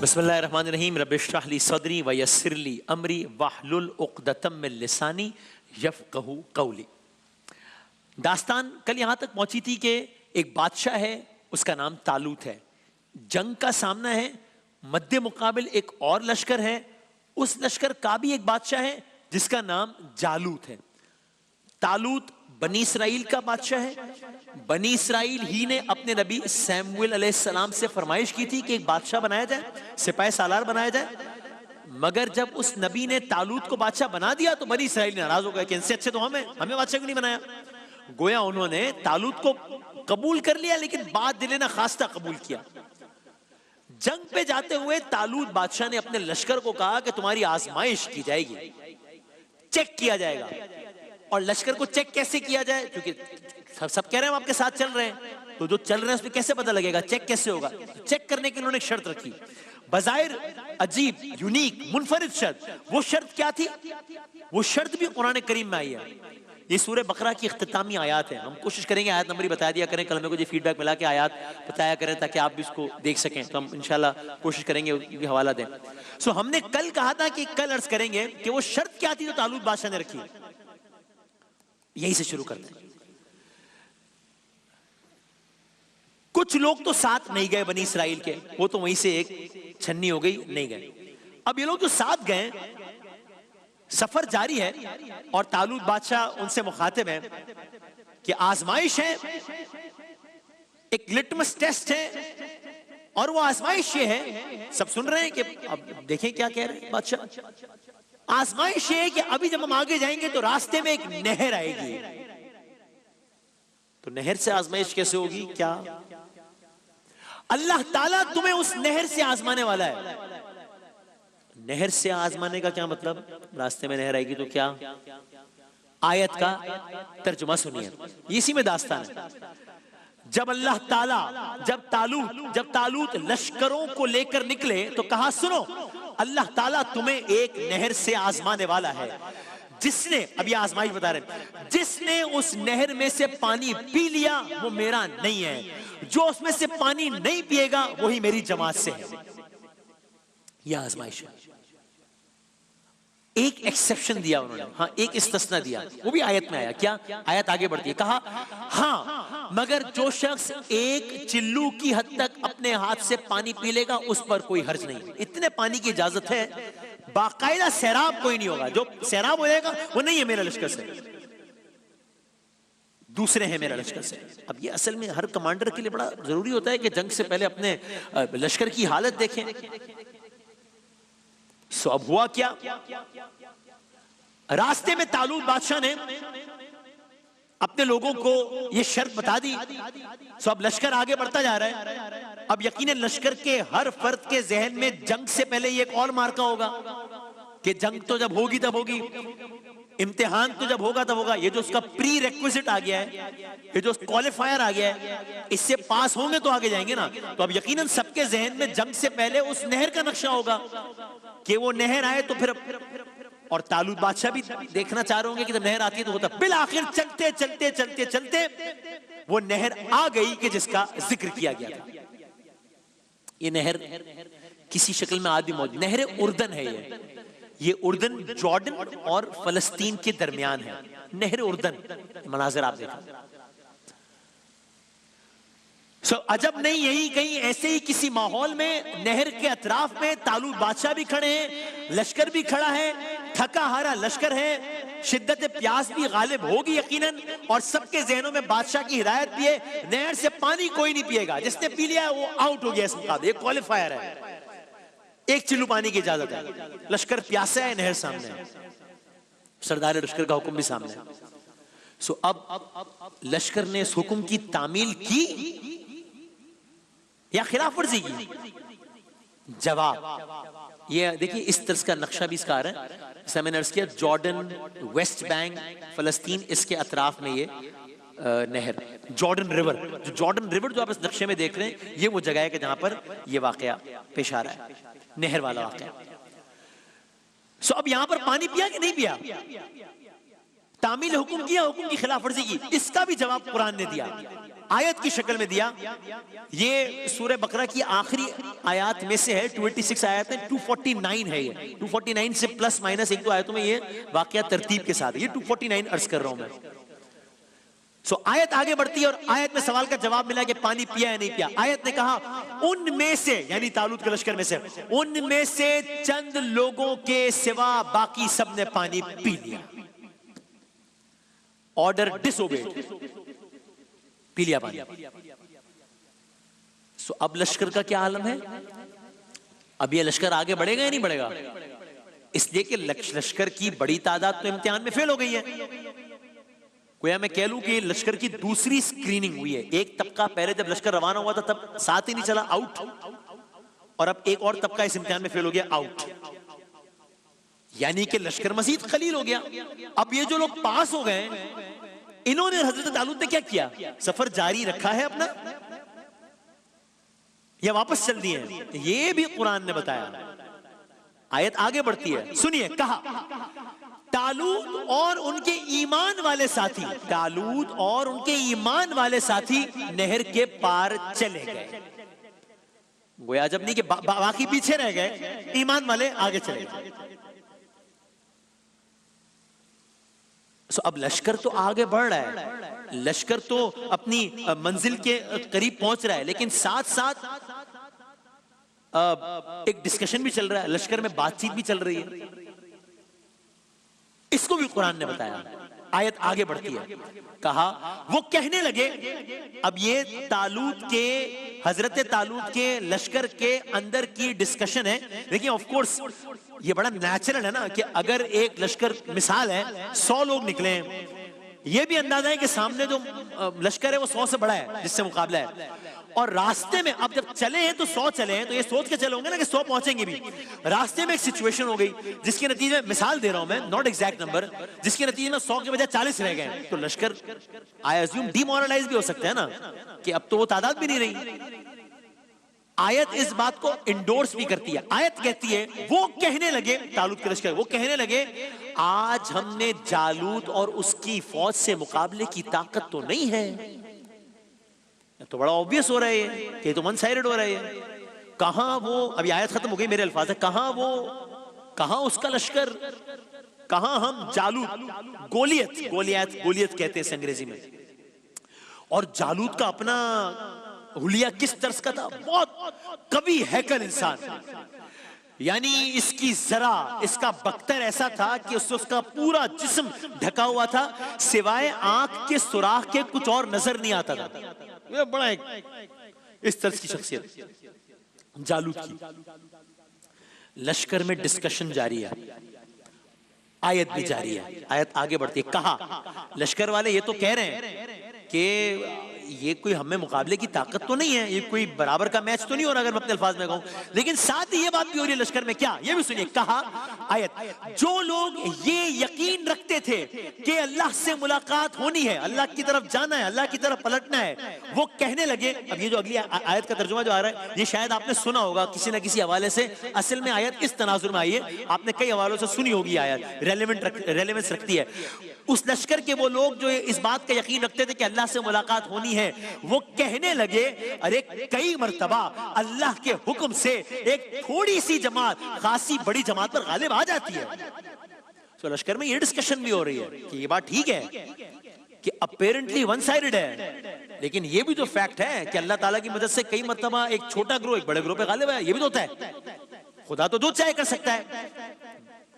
बिस्मिल्लाहिर्रहमानिर्रहीम रब्बिश्रह ली सदरी व यस्सिर ली अमरी वहलुल उक़दतम मिन लिसानी यफ़क़हू क़ौली। दास्तान कल यहाँ तक पहुँची थी कि एक बादशाह है, उसका नाम तालूत है। जंग का सामना है, मद्दे मुकाबिल एक और लश्कर है, उस लश्कर का भी एक बादशाह है जिसका नाम जालूत है। तालूत बनी इसराइल का बादशाह है। बनी इसराइल ही ने अपने नबी सैमुएल अलैहिस्सलाम से फरमाइश की थी कि एक बादशाह बनाया जाए, सिपाही सालार बनाया जाए। मगर जब उस नबी ने तालूत को बादशाह बना दिया तो बनी इसराइल नाराज हो गए कि इनसे अच्छे तो हमें बादशाह क्यों नहीं बनाया। गोया उन्होंने तालूत को कबूल कर लिया लेकिन बाद दिले ना खास्ता कबूल किया। जंग पे जाते हुए तालूत बादशाह ने अपने लश्कर को कहा कि तुम्हारी आजमाइश की जाएगी, चेक किया जाएगा। और लश्कर को चेक कैसे किया जाए, क्योंकि सब कह रहे हैं हम आपके साथ चल रहे हैं, तो जो चल रहे हैं उसमें कैसे पता लगेगा, चेक कैसे होगा। चेक करने के लिए उन्होंने एक शर्त रखी, बजायर अजीब, यूनिक, मुनफरिद शर्त। वो शर्त क्या थी? वो शर्त भी कुरान करीम में आई है। ये सूरह बकरा की इख्तितामी आयत है। हम कोशिश करेंगे आयत नंबर ही बता दिया करें, कल हमें को ये फीडबैक मिला कि आयत बताया करें ताकि आप भी इसको देख सकें, तो हम इंशाल्लाह कोशिश करेंगे भी हवाला दें। सो हमने कल कहा था कि कल अर्ज करेंगे कि वो शर्त क्या थी जो तालूत बादशाह ने रखी। यही से शुरू करते हैं। कुछ लोग तो साथ नहीं गए बनी इसराइल के, वो तो वहीं से एक छन्नी हो गई, नहीं गए। अब ये लोग जो साथ गए, सफर जारी है और तालूत बादशाह उनसे मुखातिब है कि आजमाइश है, एक लिटमस टेस्ट है। और वो आजमाइश ये है, सब सुन रहे हैं कि अब देखें क्या कह रहे हैं बादशाह। आजमाइश ये है कि अभी जब हम आगे जाएंगे तो रास्ते में एक नहर आएगी। तो नहर से आजमाइश कैसे होगी? क्या अल्लाह ताला तुम्हें उस नहर से आजमाने वाला है? नहर से आजमाने का क्या मतलब? रास्ते में नहर आएगी तो क्या? आयत का तर्जुमा सुनिए, इसी में दास्तान है। जब अल्लाह ताला जब तालूत लश्करों को लेकर निकले तो कहा सुनो, अल्लाह ताला तुम्हें एक नहर से आजमाने वाला है, जिसने, अभी आजमाइश बता रहे, जिसने उस नहर में से पानी पी लिया वो मेरा नहीं है, जो उसमें से पानी नहीं पिएगा वही मेरी जमात से है। यह आजमाइश है। एक एक्सेप्शन दिया उन्होंने, हाँ एक इस्तिस्ना दिया, वो भी आयत में आया। क्या? आयत आगे बढ़ती है, कहा हाँ मगर जो शख्स एक चिल्लू की हद तक अपने हाथ से पानी पी लेगा उस पर कोई हर्ज नहीं। इतने पानी की इजाजत है, बाकायदा सैराब कोई नहीं होगा। जो सैराब हो जाएगा वो नहीं है मेरा लश्कर से, दूसरे हैं मेरा लश्कर से। अब ये असल में हर कमांडर के लिए बड़ा जरूरी होता है कि जंग से पहले अपने लश्कर की हालत देखें। सो अब हुआ क्या, रास्ते में तालूत बादशाह ने अपने लोगों को यह शर्त बता दी। सो अब लश्कर आगे बढ़ता जा रहा है। अब यकीनन लश्कर के हर फर्द के जहन में जंग से पहले ये एक और मार्का होगा कि जंग तो जब होगी तब होगी, इम्तिहान तो जब होगा तब होगा। ये जो उसका प्री रेक्विजिट आ गया है, ये जो क्वालिफायर आ गया है, इससे पास होंगे तो आगे जाएंगे ना। तो अब यकीनन सबके जहन में जंग से पहले उस नहर का नक्शा होगा कि वो नहर आए तो फिर, और तालूत बादशाह भी देखना चाह रहे होंगे कि जब नहर आती है तो होता। बिल आखिर चलते चलते चलते चलते वो नहर आ गई कि जिसका जिक्र किया गया था। ये नहर किसी शक्ल में आदि मौजूद, नहर उर्दन है। ये उर्दन जॉर्डन और फलस्तीन के दरमियान है। नहर उर्दन, मनाजिर आप देखा। अजब नहीं, यही कहीं ऐसे ही किसी माहौल में नहर के अतराफ में तालूत बादशाह भी खड़े हैं, लश्कर भी खड़ा है, थका हारा लश्कर है, शिद्दत प्यास भी गालिब होगी यकीनन, और सबके जहनों में बादशाह की हिदायत भी है नहर से पानी कोई नहीं पिएगा, जिसने पी लिया है वो आउट हो गया। इस मुकाबले एक क्वालिफायर है, एक चिल्लू पानी की इजाजत है। लश्कर प्यासा है, नहर सामने है, सरदार लश्कर का हुक्म भी सामने है। सो अब लश्कर ने इस हुक्म की तामील की या खिलाफ वर्जी की? जवाब ये देखिए, इस तरह का नक्शा भी इसका आ रहा है। जैसे मैंने अर्ज किया, जॉर्डन, वेस्ट बैंक, फलस्तीन, इसके अतराफ में ये नहर, जॉर्डन रिवर। जो जॉर्डन रिवर जो आप इस नक्शे में देख रहे हैं, ये वो जगह है कि जहां पर ये वाकया पेश आ रहा है, नहर वाला वाकया। सो अब यहां पर पानी पिया कि नहीं पिया? तामील हुक्म किया, हुक्म की खिलाफ वर्जी की, इसका भी जवाब कुरान ने दिया। आयत की शक्ल में दिया। ये सूरह बकरा की आखिरी आयत में से है, 286 आयत है, 249 है ये। 249 से प्लस माइनस एक दो आयतों में ये वाकया तरतीब के साथ, ये 249 अर्ज कर रहा हूं मैं। आयत आगे बढ़ती है और आयत में सवाल का जवाब मिला कि पानी पिया या नहीं पिया। आयत ने कहा उनमें से, यानी तालूत के लश्कर में से, उनमें से चंद लोगों के सिवा बाकी सब ने पानी पी लिया। ऑर्डर डिसोबेड, पी लिया पानी। अब लश्कर का क्या आलम है? अब ये लश्कर आगे बढ़ेगा या नहीं बढ़ेगा? इसलिए कि लश्कर की बड़ी तादाद तो इम्तिहान में फेल हो गई है। गोया मैं कह लूं कि लश्कर की दूसरी स्क्रीनिंग हुई है। एक तबका पहले जब लश्कर रवाना हुआ था तब साथ ही नहीं चला, आउट, और अब एक और तबका इस इम्तिहान में फेल हो गया, आउट। यानी कि लश्कर मजीद खलील हो गया। अब ये जो लोग पास हो गए, इन्होंने, हजरत तालूत ने क्या किया? सफर जारी रखा है अपना या वापस चल दिए? ये भी कुरान ने बताया। आयत आगे बढ़ती है, सुनिए। कहा तालूत और उनके ईमान वाले साथी, तालूत और उनके ईमान वाले साथी नहर के पार चले गए। गोया जब नहीं कि बाकी पीछे रह गए, ईमान वाले आगे चले गए। अब लश्कर तो आगे बढ़ रहा है, लश्कर तो अपनी मंजिल के करीब पहुंच रहा है, लेकिन साथ साथ एक डिस्कशन भी चल रहा है, लश्कर में बातचीत भी चल रही है। इसको भी कुरान ने बताया। आयत आगे बढ़ती है, कहा वो कहने लगे, अब ये तालूत के, हजरत तालूत के लश्कर के अंदर की डिस्कशन है। देखिए ऑफ कोर्स ये बड़ा नेचुरल है ना कि अगर एक लश्कर, मिसाल है 100 लोग निकले, ये भी अंदाजा है कि सामने जो लश्कर है वो 100 से बड़ा है जिससे मुकाबला है, और रास्ते में अब जब चले हैं तो 100 चले हैं, तो ये सोच के चले होंगे ना कि 100 पहुंचेंगे भी। रास्ते में एक सिचुएशन हो गई जिसके नतीजे में, मिसाल दे रहा हूं मैं, नॉट एग्जैक्ट नंबर, जिसके नतीजे में 100 के बजाय 40 रह गए, तो लश्कर आई अज्यूम डिमोरलाइज भी हो सकता है ना कि अब तो वो तादाद भी नहीं रही। आयत इस बात को इंडोर्स भी करती है। आयत कहती है वो कहने लगे, तालूत के लश्कर वो कहने लगे, आज हमने जालूत और उसकी फौज से मुकाबले की ताकत तो नहीं है। तो बड़ा ऑब्वियस हो रहा है कि तो वन साइडेड हो रहा है। कहां वो, अभी आयत खत्म हो गई, मेरे अल्फाज है, कहां वो, कहां उसका लश्कर, कहां हम जालूत, गोलियत कहते हैं अंग्रेजी में। और जालूत का अपना हुलिया किस तरह का था? बहुत कवि हैकल इंसान, यानी इसकी जरा, इसका बख्तर ऐसा था कि उससे उसका पूरा जिस्म ढका हुआ था, सिवाय आंख के सुराख के कुछ और नजर नहीं आता था। ये बड़ा एक इस तरह की शख्सियत जालूत की। लश्कर में डिस्कशन जारी है, आयत भी जारी है। आयत आगे बढ़ती है, कहा लश्कर वाले ये तो कह रहे हैं कि ये कोई हमें मुकाबले की ताकत तो नहीं है, ये कोई बराबर का मैच तो नहीं हो रहा, अगर मैं अपने अल्फाज में कहूं, लेकिन साथ ही ये बात भी हो रही है लश्कर में, क्या? ये भी सुनिए। कहा आयत, जो लोग ये यकीन रखते थे कि अल्लाह से मुलाकात होनी है, अल्लाह की तरफ जाना है, अल्लाह की तरफ पलटना है, वो कहने लगे। अब ये जो अगली आयत का तर्जुमा जो आ रहा है, ये शायद आपने सुना होगा किसी ना किसी हवाले से। असल में आयत इस तनाजुर में आई है, आपने कई हवालों से सुनी होगी, आयत रेलेवेंस रखती है। उस लश्कर के वो लोग जो इस बात का यकीन रखते थे कि अल्लाह से मुलाकात होनी है, वो कहने लगे, अरे कई मर्तबा अल्लाह के हुक्म से एक थोड़ी सी जमात खासी बड़ी जमात पर गालिब आ जाती है। तो लश्कर में ये डिस्कशन भी हो रही है कि ये बात ठीक है कि अपेरेंटली वन साइडेड है, लेकिन ये भी तो फैक्ट है कि अल्लाह ताला की मदद से कई मर्तबा एक छोटा ग्रोह एक बड़े ग्रोह पे गालिब है। ये भी तो होता है। खुदा तो जो चाहे कर सकता है,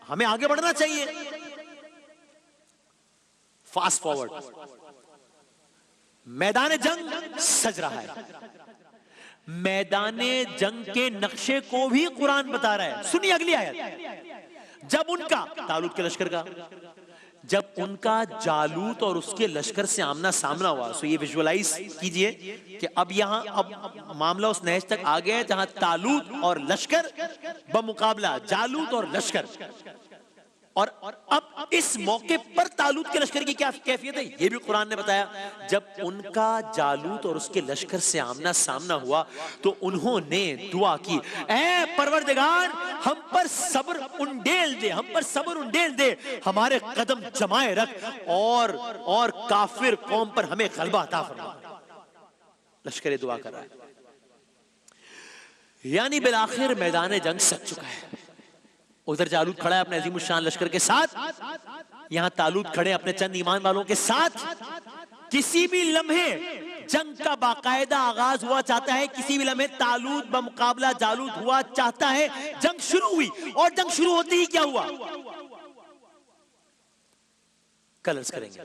हमें आगे बढ़ना चाहिए। फास्ट फॉरवर्ड, मैदान जंग सज रहा है, मैदान जंग के नक्शे को भी कुरान बता रहा है। सुनिए अगली आयत, जब उनका, तालूत के लश्कर का, जब उनका जालूत और उसके लश्कर से आमना सामना हुआ, सो ये विजुअलाइज कीजिए कि अब यहां अब मामला उस नहज तक आ गया है जहां तालूत और लश्कर बमुकाबला, जालूत और लश्कर। और अब इस मौके पर तालूत के लश्कर की क्या कैफियत है, ये भी कुरान ने बताया। जब उनका जालूत और उसके लश्कर से आमना सामना हुआ तो उन्होंने दुआ की, ऐ परवरदिगार हम पर सब्र उंडेल दे, हम पर सब्र उंडेल दे, हमारे कदम जमाए रख और काफिर कौम पर हमें गलबा अता फरमा। लश्कर दुआ कर रहा है। यानी बिलाखिर मैदान जंग सज चुका है। उधर जालूत खड़ा है अपने अजीम शान लश्कर के साथ, यहां तालूत खड़े अपने चंद ईमान वालों के साथ। किसी भी लम्हे जंग का बाकायदा आगाज हुआ चाहता है, किसी भी लम्हे तालूत बमुकाबला जालूत हुआ चाहता है। जंग शुरू हुई और जंग शुरू होते ही क्या हुआ, कलर्स करेंगे।